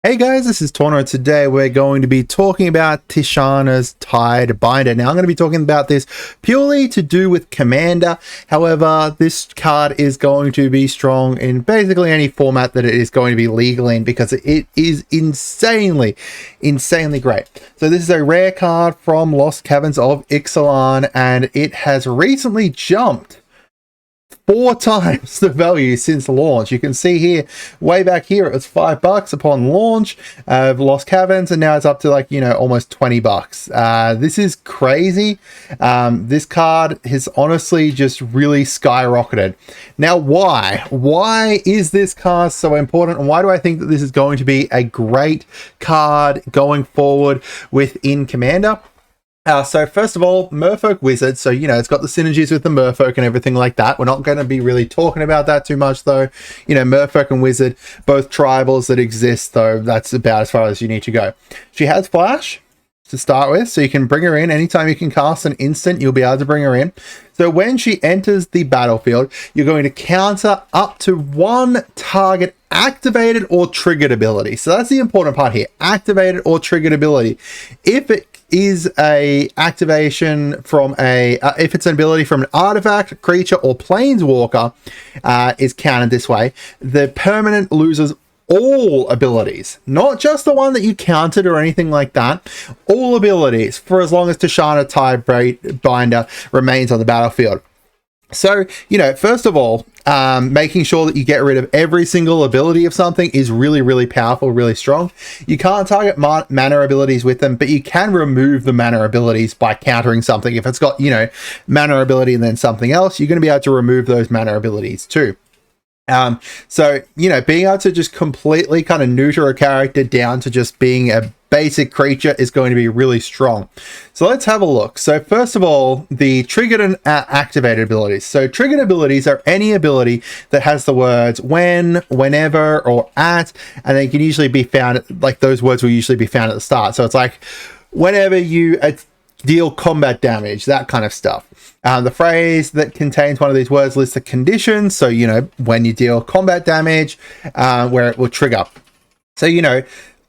Hey guys, this is Torno. Today we're going to be talking about Tishana's Tidebinder. Now I'm going to be talking about this purely to do with Commander. However, this card is going to be strong in basically any format that it is going to be legal in because it is insanely great. So this is a rare card from Lost Caverns of Ixalan, and it has recently jumped 4 times the value since launch. You can see here, way back here, it was $5 upon launch of Lost Caverns, and now it's up to almost $20. This is crazy. This card has honestly just really skyrocketed. Now, why? Why is this card so important, and why do I think that this is going to be a great card going forward within Commander? So first of all, Merfolk Wizard, so it's got the synergies with the Merfolk and everything like that. We're not going to be really talking about that too much though. Merfolk and Wizard, both tribals that exist though, that's about as far as you need to go. She has Flash to start with, so you can bring her in anytime you can cast an instant. You'll be able to bring her in. So when she enters the battlefield, you're going to counter up to 1 target activated or triggered ability. So that's the important part here, activated or triggered ability. If it is a activation from if it's an ability from an artifact, creature, or planeswalker, is counted this way, the permanent loses all abilities, not just the one that you counted or anything like that. All abilities for as long as Tishana Tidebinder remains on the battlefield. So, first of all, making sure that you get rid of every single ability of something is really powerful, really strong. You can't target mana abilities with them, but you can remove the mana abilities by countering something. If it's got, mana ability and then something else, you're going to be able to remove those mana abilities too. So, being able to just completely kind of neuter a character down to just being a basic creature is going to be really strong. So let's have a look. So first of all, the triggered and activated abilities. So triggered abilities are any ability that has the words when, whenever, or at, and they can usually be found, those words will usually be found at the start. So it's like whenever you deal combat damage, that kind of stuff. The phrase that contains one of these words lists the conditions. So, when you deal combat damage, where it will trigger. So,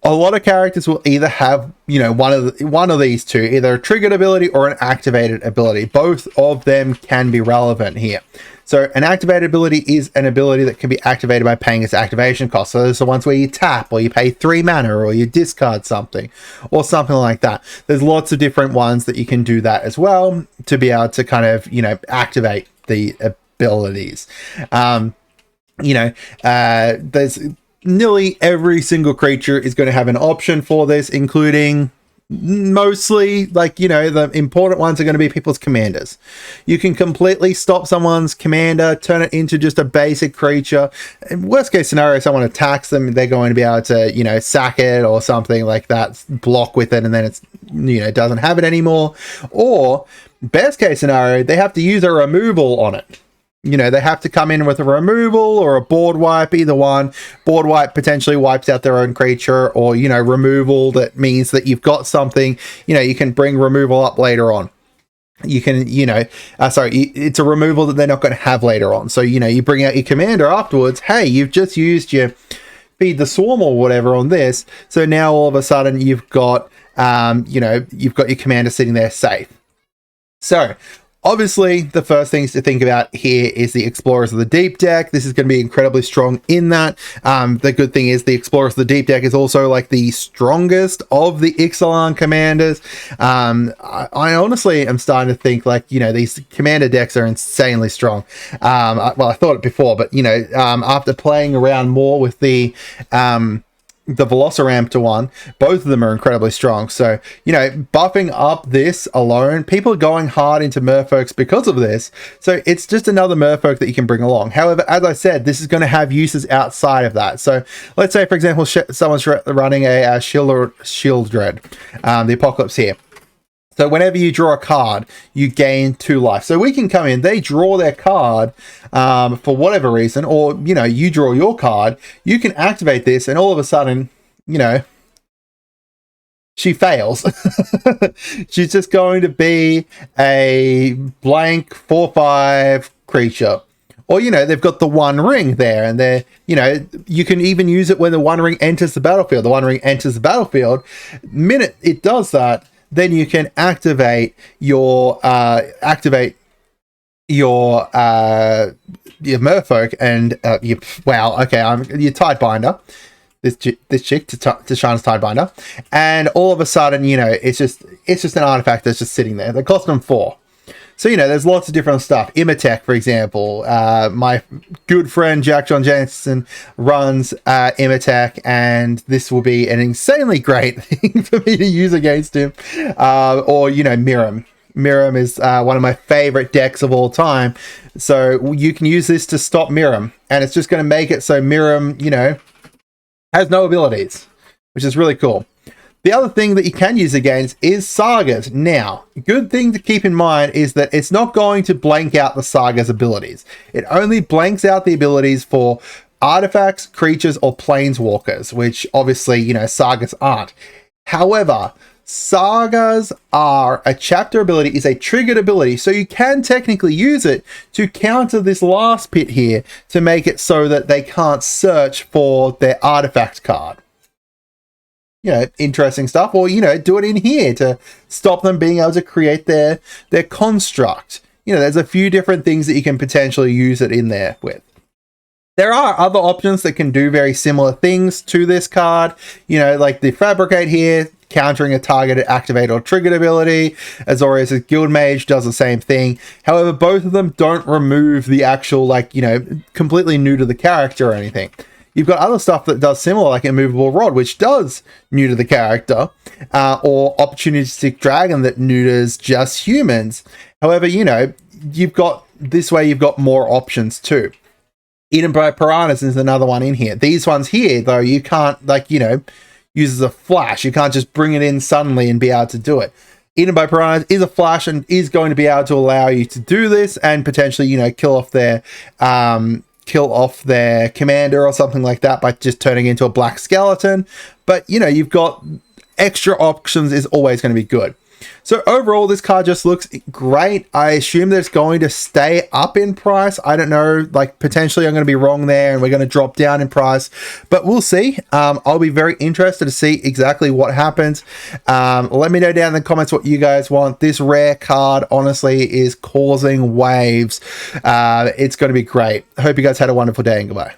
a lot of characters will either have, one of these two, either a triggered ability or an activated ability. Both of them can be relevant here. So an activated ability is an ability that can be activated by paying its activation cost. So those are the ones where you tap, or you pay 3 mana, or you discard something, or something like that. There's lots of different ones that you can do that as well to be able to kind of, activate the abilities. There's nearly every single creature is going to have an option for this, including mostly the important ones are going to be people's commanders. You can completely stop someone's commander, turn it into just a basic creature. In worst case scenario, someone attacks them, they're going to be able to sack it or something like that, block with it, and then it's doesn't have it anymore. Or best case scenario, they have to use a removal on it. They have to come in with a removal or a board wipe, either one. Board wipe potentially wipes out their own creature, or, removal that means that you've got something, you can bring removal up later on. You can, it's a removal that they're not going to have later on. So, you bring out your commander afterwards. Hey, you've just used your Feed the Swarm or whatever on this. So now all of a sudden you've got, you've got your commander sitting there safe. So, obviously, the first things to think about here is the Explorers of the Deep deck. This is going to be incredibly strong in that. The good thing is the Explorers of the Deep deck is also the strongest of the Ixalan commanders. I honestly am starting to think these commander decks are insanely strong. Well, I thought it before, but after playing around more with the Velociraptor one, both of them are incredibly strong. So, buffing up this alone, people are going hard into Merfolks because of this. So it's just another Merfolk that you can bring along. However, as I said, this is going to have uses outside of that. So let's say, for example, someone's running a Shieldred, the Apocalypse here. So whenever you draw a card, you gain 2 life. So we can come in, they draw their card for whatever reason, or, you draw your card, you can activate this, and all of a sudden, she fails. She's just going to be a blank 4/5 creature. Or, you know, they've got the One Ring there, and they're, you know, you can even use it when the One Ring enters the battlefield. The One Ring enters the battlefield. Minute it does that, then you can activate your merfolk and your Tidebinder. This chick, Tishana's Tidebinder, and all of a sudden, you know, it's just an artifact that's just sitting there. They cost them 4. So, you know, there's lots of different stuff. Imatech, for example. My good friend Jack John Jansen runs Imatech, and this will be an insanely great thing for me to use against him. Or, you know, Miram. Miram is one of my favorite decks of all time. So you can use this to stop Miram, and it's just going to make it so Miram, you know, has no abilities, which is really cool. The other thing that you can use against is Sagas. Now, good thing to keep in mind is that it's not going to blank out the Saga's abilities. It only blanks out the abilities for artifacts, creatures, or planeswalkers, which obviously, you know, Sagas aren't. However, Sagas are a chapter ability, is a triggered ability, so you can technically use it to counter this last pit here to make it so that they can't search for their artifact card. You know, interesting stuff. Or, you know, do it in here to stop them being able to create their construct. You know, there's a few different things that you can potentially use it in there with. There are other options that can do very similar things to this card. You know, like the Fabricate here, countering a targeted activate or triggered ability. Azorius' Guild Mage does the same thing. However, both of them don't remove the actual, like, you know, completely new to the character or anything. You've got other stuff that does similar, like Immovable Rod, which does new to the character, or Opportunistic Dragon that neuters just humans. However, you know, you've got more options too. Eaten by Piranhas is another one in here. These ones here, though, you can't, like, you know, use as a flash. You can't just bring it in suddenly and be able to do it. Eaten by Piranhas is a flash and is going to be able to allow you to do this and potentially, you know, kill off their commander or something like that by just turning into a black skeleton. But, you know, you've got extra options is always going to be good. So overall, this card just looks great. I assume that it's going to stay up in price. I don't know, like potentially I'm going to be wrong there and we're going to drop down in price, but we'll see. I'll be very interested to see exactly what happens. Let me know down in the comments what you guys want. This rare card honestly is causing waves. It's going to be great. I hope you guys had a wonderful day and goodbye.